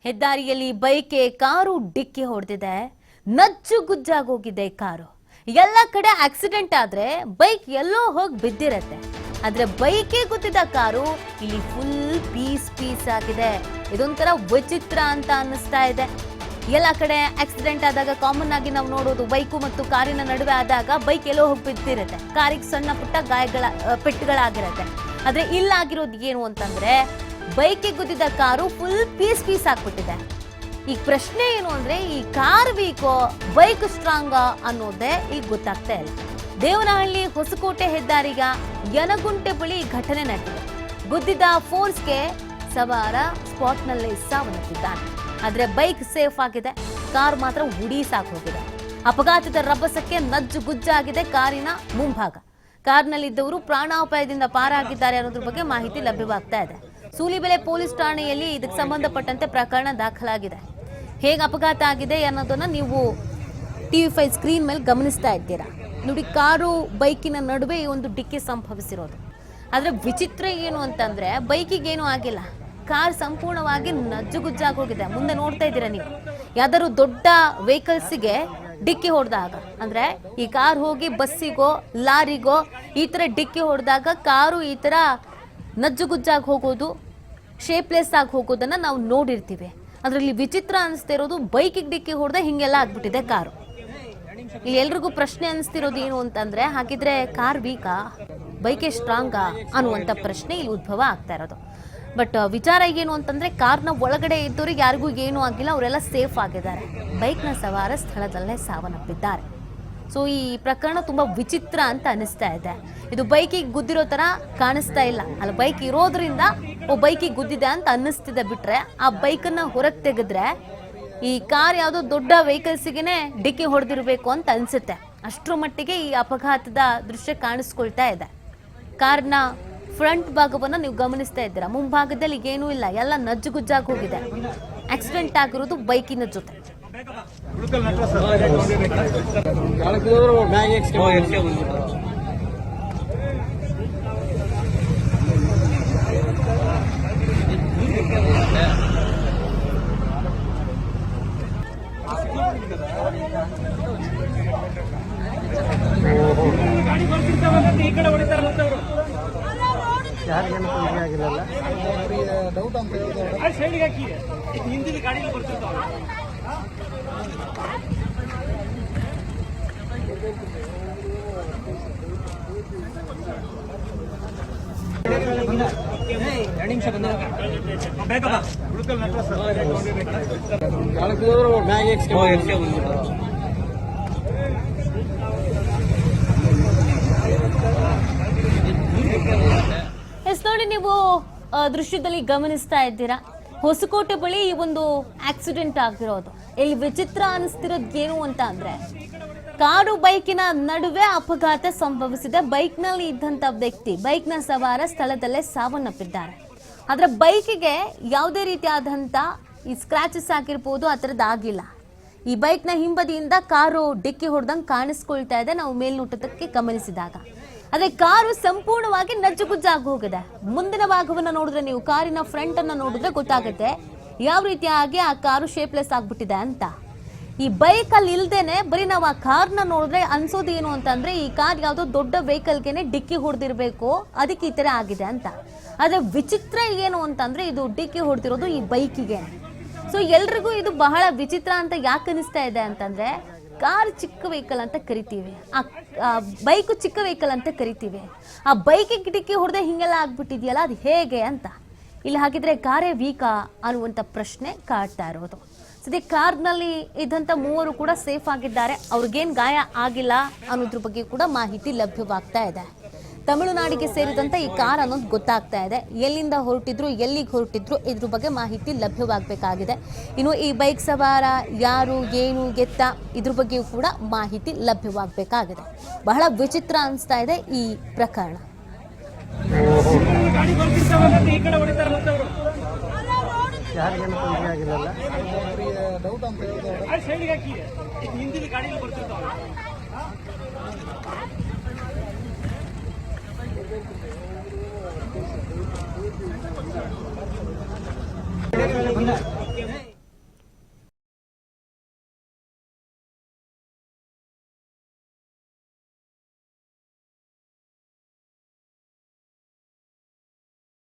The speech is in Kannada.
ಹೆದ್ದಾರಿಯಲ್ಲಿ ಬೈಕ್ಗೆ ಕಾರು ಡಿಕ್ಕಿ ಹೊಡೆದಿದೆ. ನಜ್ಜುಗುಜ್ಜಾಗೋಗಿದೆ ಕಾರು. ಎಲ್ಲ ಕಡೆ ಆಕ್ಸಿಡೆಂಟ್ ಆದ್ರೆ ಬೈಕ್ ಎಲ್ಲೋ ಹೋಗಿ ಬಿದ್ದಿರತ್ತೆ. ಆದ್ರೆ ಬೈಕ್ಗೆ ಗುದ್ದಿದ ಕಾರು ಇಲ್ಲಿ ಫುಲ್ ಪೀಸ್ ಆಗಿದೆ. ಇದೊಂಥರ ವಿಚಿತ್ರ ಅಂತ ಅನ್ನಿಸ್ತಾ ಇದೆ. ಎಲ್ಲ ಕಡೆ ಆಕ್ಸಿಡೆಂಟ್ ಆದಾಗ ಕಾಮನ್ ಆಗಿ ನಾವು ನೋಡೋದು ಬೈಕು ಮತ್ತು ಕಾರಿನ ನಡುವೆ ಆದಾಗ ಬೈಕ್ ಎಲ್ಲೋ ಹೋಗಿ ಬಿದ್ದಿರುತ್ತೆ. ಕಾರಿಗೆ ಸಣ್ಣ ಪುಟ್ಟ ಪೆಟ್ಟುಗಳಾಗಿರುತ್ತೆ. ಆದ್ರೆ ಇಲ್ಲಾಗಿರೋದು ಏನು ಅಂತಂದ್ರೆ ಬೈಕ್ಗೆ ಗುದ್ದಿದ ಕಾರು ಫುಲ್ ಪೀಸ್ ಆಗ್ಬಿಟ್ಟಿದೆ. ಈಗ ಪ್ರಶ್ನೆ ಏನು ಅಂದ್ರೆ ಈ ಕಾರ್ ವೀಕೋ ಬೈಕ್ ಸ್ಟ್ರಾಂಗ್ ಅನ್ನೋದೇ ಈಗ ಗೊತ್ತಾಗ್ತಾ ಇಲ್ಲ. ದೇವನಹಳ್ಳಿ ಹೊಸಕೋಟೆ ಹೆದ್ದಾರಿಗ ಯನಗುಂಟೆ ಬಳಿ ಘಟನೆ ನಡೆದಿದೆ. ಗುದ್ದಿದ ಫೋರ್ಸ್ಗೆ ಸವಾರ ಸ್ಪಾಟ್ ನಲ್ಲಿ ಸಾವನ್ನಪ್ಪಿದ್ದಾನೆ. ಆದ್ರೆ ಬೈಕ್ ಸೇಫ್ ಆಗಿದೆ, ಕಾರ್ ಮಾತ್ರ ಉಡೀಸಾಕ್ ಹೋಗಿದೆ. ಅಪಘಾತದ ರಭಸಕ್ಕೆ ನಜ್ಜುಗುಜ್ಜಾಗಿದೆ ಕಾರಿನ ಮುಂಭಾಗ. ಕಾರ್ನಲ್ಲಿದ್ದವರು ಪ್ರಾಣಾಪಾಯದಿಂದ ಪಾರಾಗಿದ್ದಾರೆ ಅನ್ನೋದ್ರ ಬಗ್ಗೆ ಮಾಹಿತಿ ಲಭ್ಯವಾಗ್ತಾ ಇದೆ. ಸೂಲಿಬೆಲೆ ಪೊಲೀಸ್ ಠಾಣೆಯಲ್ಲಿ ಇದಕ್ಕೆ ಸಂಬಂಧಪಟ್ಟಂತೆ ಪ್ರಕರಣ ದಾಖಲಾಗಿದೆ. ಹೇಗೆ ಅಪಘಾತ ಆಗಿದೆ ಅನ್ನೋದನ್ನ ನೀವು TV5 ಸ್ಕ್ರೀನ್ ಮೇಲೆ ಗಮನಿಸ್ತಾ ಇದ್ದೀರಾ. ನೋಡಿ, ಕಾರು ಬೈಕಿನ ನಡುವೆ ಈ ಒಂದು ಡಿಕ್ಕಿ ಸಂಭವಿಸಿರೋದು. ಆದ್ರೆ ವಿಚಿತ್ರ ಏನು ಅಂತಂದ್ರೆ ಬೈಕಿಗೆ ಏನೂ ಆಗಿಲ್ಲ, ಕಾರ್ ಸಂಪೂರ್ಣವಾಗಿ ನಜ್ಜುಗುಜ್ಜಾಗಿ ಹೋಗಿದೆ. ಮುಂದೆ ನೋಡ್ತಾ ಇದ್ದೀರಾ ನೀವು, ಯಾವ್ದಾದ್ರು ದೊಡ್ಡ ವೆಹಿಕಲ್ಸ್ಗೆ ಡಿಕ್ಕಿ ಹೊಡೆದಾಗ ಅಂದ್ರೆ ಈ ಕಾರ್ ಹೋಗಿ ಬಸ್ಸಿಗೋ ಲಾರಿಗೋ ಈ ತರ ಡಿಕ್ಕಿ ಹೊಡೆದಾಗ ಕಾರು ಈ ತರ ನಜ್ಜುಗುಜ್ಜಾಗಿ ಹೋಗೋದು, ಶೇಪ್ಲೆಸ್ ಆಗಿ ಹೋಗೋದನ್ನ ನಾವು ನೋಡಿರ್ತೀವಿ. ಅದರಲ್ಲಿ ವಿಚಿತ್ರ ಅನಿಸ್ತಾ ಇರೋದು ಬೈಕಿಗೆ ಡಿಕ್ಕಿ ಹೊಡೆದ ಹಿಂಗೆಲ್ಲ ಆಗ್ಬಿಟ್ಟಿದೆ ಕಾರು. ಇಲ್ಲಿ ಎಲ್ರಿಗೂ ಪ್ರಶ್ನೆ ಅನಿಸ್ತಿರೋದು ಏನು ಅಂತಂದ್ರೆ, ಹಾಗಿದ್ರೆ ಕಾರ್ ವೀಕಾ ಬೈಕೆ ಸ್ಟ್ರಾಂಗಾ ಅನ್ನುವಂಥ ಪ್ರಶ್ನೆ ಇಲ್ಲಿ ಉದ್ಭವ ಆಗ್ತಾ ಇರೋದು. ಬಟ್ ವಿಚಾರ ಏನು ಅಂತಂದ್ರೆ ಕಾರ್ನ ಒಳಗಡೆ ಇದ್ದವ್ರಿಗೆ ಯಾರಿಗೂ ಏನೂ ಆಗಿಲ್ಲ, ಅವರೆಲ್ಲ ಸೇಫ್ ಆಗಿದ್ದಾರೆ. ಬೈಕ್ನ ಸವಾರ ಸ್ಥಳದಲ್ಲೇ ಸಾವನ್ನಪ್ಪಿದ್ದಾರೆ. ಸೊ ಈ ಪ್ರಕರಣ ತುಂಬಾ ವಿಚಿತ್ರ ಅಂತ ಅನಿಸ್ತಾ ಇದೆ. ಇದು ಬೈಕಿಗೆ ಗುದ್ದಿರೋ ತರ ಕಾಣಿಸ್ತಾ ಇಲ್ಲ. ಅಲ್ಲಿ ಬೈಕ್ ಇರೋದ್ರಿಂದ ಬೈಕಿಗೆ ಗುದ್ದಿದೆ ಅಂತ ಅನ್ನಿಸ್ತಿದೆ. ಬಿಟ್ರೆ ಆ ಬೈಕನ್ನ ಹೊರಗೆ ತೆಗೆದ್ರೆ ಈ ಕಾರ್ ಯಾವುದೋ ದೊಡ್ಡ ವೆಹಿಕಲ್ಸ್ಗೆ ಡಿಕ್ಕಿ ಹೊಡೆದಿರ್ಬೇಕು ಅಂತ ಅನ್ಸುತ್ತೆ. ಅಷ್ಟರ ಮಟ್ಟಿಗೆ ಈ ಅಪಘಾತದ ದೃಶ್ಯ ಕಾಣಿಸ್ಕೊಳ್ತಾ ಇದೆ. ಕಾರ್ನ ಫ್ರಂಟ್ ಭಾಗವನ್ನ ನೀವು ಗಮನಿಸ್ತಾ ಇದ್ದೀರಾ. ಮುಂಭಾಗದಲ್ಲಿ ಏನೂ ಇಲ್ಲ, ಎಲ್ಲ ನಜ್ಜುಗುಜ್ಜಾಗಿ ಹೋಗಿದೆ. ಆಕ್ಸಿಡೆಂಟ್ ಆಗಿರೋದು ಬೈಕಿನ ಜೊತೆ. ಈ ಕಡೆ ಹೊಡಿತಾರಲ್ಲ ಯಾರಿಗೇನು ತೊಂದರೆ ಆಗಿಲ್ಲಲ್ಲ, ಡೌಟ್ ಅಂತ ಹೇಳ್ತಾರೆ. ಸೈಡ್ಗೆ ಹಾಕಿ ಹಿಂದಿನ ಗಾಡಿಯಲ್ಲಿ ಬರ್ತಿರ್ತಾವ. ಎರಡು ನಿಮಿಷ ಬಂದ ನೋಡಿ, ನೀವು ದೃಶ್ಯದಲ್ಲಿ ಗಮನಿಸ್ತಾ ಇದ್ದೀರಾ. ಹೊಸಕೋಟೆ ಬಳಿ ಈ ಒಂದು ಆಕ್ಸಿಡೆಂಟ್ ಆಗಿರೋದು. ಇಲ್ಲಿ ವಿಚಿತ್ರ ಅನಿಸ್ತಿರೋದು ಏನು ಅಂತ ಅಂದ್ರೆ, ಕಾರು ಬೈಕಿನ ನಡುವೆ ಅಪಘಾತ ಸಂಭವಿಸಿದೆ. ಬೈಕ್ನಲ್ಲಿ ಇದ್ದಂತ ವ್ಯಕ್ತಿ, ಬೈಕ್ನ ಸವಾರ ಸ್ಥಳದಲ್ಲೇ ಸಾವನ್ನಪ್ಪಿದ್ದಾರೆ. ಆದ್ರೆ ಬೈಕಿಗೆ ಯಾವುದೇ ರೀತಿಯಾದಂತ ಈ ಸ್ಕ್ರಾಚಸ್ ಆಗಿರ್ಬೋದು, ಆ ಥರದ್ದು ಆಗಿಲ್ಲ. ಈ ಬೈಕ್ನ ಹಿಂಬದಿಯಿಂದ ಕಾರು ಡಿಕ್ಕಿ ಹೊಡೆದಂಗೆ ಕಾಣಿಸ್ಕೊಳ್ತಾ ಇದೆ ನಾವು ಮೇಲ್ನೋಟಕ್ಕೆ ಗಮನಿಸಿದಾಗ. ಅದೇ ಕಾರು ಸಂಪೂರ್ಣವಾಗಿ ನಜ್ಜುಗುಜ್ಜಾಗಿ ಹೋಗಿದೆ. ಮುಂದಿನ ಭಾಗವನ್ನು ನೋಡಿದ್ರೆ, ನೀವು ಕಾರಿನ ಫ್ರಂಟ್ ಅನ್ನ ನೋಡಿದ್ರೆ ಗೊತ್ತಾಗುತ್ತೆ ಯಾವ ರೀತಿಯಾಗಿ ಆ ಕಾರು ಶೇಪ್ಲೆಸ್ ಆಗ್ಬಿಟ್ಟಿದೆ ಅಂತ. ಈ ಬೈಕ್ ಅಲ್ಲಿ ಇಲ್ದೇನೆ ಬರೀ ನಾವು ಆ ಕಾರ್ನ ನೋಡಿದ್ರೆ ಅನ್ಸೋದು ಏನು ಅಂತಂದ್ರೆ, ಈ ಕಾರ್ ಯಾವುದೋ ದೊಡ್ಡ ವೆಹಿಕಲ್ಗೆನೆ ಡಿಕ್ಕಿ ಹೊಡೆದಿರ್ಬೇಕು, ಅದಕ್ಕೆ ಈ ತರ ಆಗಿದೆ ಅಂತ. ಆದ್ರೆ ವಿಚಿತ್ರ ಏನು ಅಂತಂದ್ರೆ, ಇದು ಡಿಕ್ಕಿ ಹೊಡೆದಿರೋದು ಈ ಬೈಕಿಗೆ. ಸೊ ಎಲ್ರಿಗೂ ಇದು ಬಹಳ ವಿಚಿತ್ರ ಅಂತ ಯಾಕೆ ಅನಿಸ್ತಾ ಇದೆ ಅಂತಂದ್ರೆ, ಕಾರ್ ಚಿಕ್ಕ ವೆಹಿಕಲ್ ಅಂತ ಕರಿತೀವಿ, ಆ ಬೈಕು ಚಿಕ್ಕ ವೆಹಿಕಲ್ ಅಂತ ಕರಿತೀವಿ. ಆ ಬೈಕಿಗೆ ಡಿಕ್ಕಿ ಹೊಡೆದೇ ಹಿಂಗೆಲ್ಲ ಆಗ್ಬಿಟ್ಟಿದೆಯಲ್ಲ, ಅದು ಹೇಗೆ ಅಂತ. ಇಲ್ಲಿ ಹಾಗಿದ್ರೆ ಕಾರೇ ವೀಕಾ ಅನ್ನುವಂಥ ಪ್ರಶ್ನೆ ಕಾಡ್ತಾ ಇರೋದು. ಸದ್ಯ ಕಾರ್ನಲ್ಲಿ ಇದ್ದಂಥ ಮೂವರು ಕೂಡ ಸೇಫ್ ಆಗಿದ್ದಾರೆ. ಅವ್ರಿಗೇನು ಗಾಯ ಆಗಿಲ್ಲ ಅನ್ನೋದ್ರ ಬಗ್ಗೆ ಕೂಡ ಮಾಹಿತಿ ಲಭ್ಯವಾಗ್ತಾ ಇದೆ. ತಮಿಳುನಾಡಿಗೆ ಸೇರಿದಂತ ಈ ಕಾರ್ ಅನ್ನೋದು ಗೊತ್ತಾಗ್ತಾ ಇದೆ. ಎಲ್ಲಿಂದ ಹೊರಟಿದ್ರು, ಎಲ್ಲಿಗೆ ಹೊರಟಿದ್ರು, ಇದ್ರ ಬಗ್ಗೆ ಮಾಹಿತಿ ಲಭ್ಯವಾಗಬೇಕಾಗಿದೆ. ಇನ್ನು ಈ ಬೈಕ್ ಸವಾರ ಯಾರು, ಏನು, ಎತ್ತ, ಇದ್ರ ಬಗ್ಗೆಯೂ ಕೂಡ ಮಾಹಿತಿ ಲಭ್ಯವಾಗಬೇಕಾಗಿದೆ. ಬಹಳ ವಿಚಿತ್ರ ಅನಿಸ್ತಾ ಇದೆ ಈ ಪ್ರಕರಣ. ಯಾರಿಗೇನು ತೊಂದರೆ ಆಗಿಲ್ಲಲ್ಲ, ಡೌಟ್ ಅಂತ ಹೇಳ್ತಾರೆ. ಸೈಡ್ಗೆ ಹಾಕಿ ಹಿಂದಿನ ಗಾಡಿಯಲ್ಲಿ ಬರ್ತಿರ್ತಾವ. ಬಂದ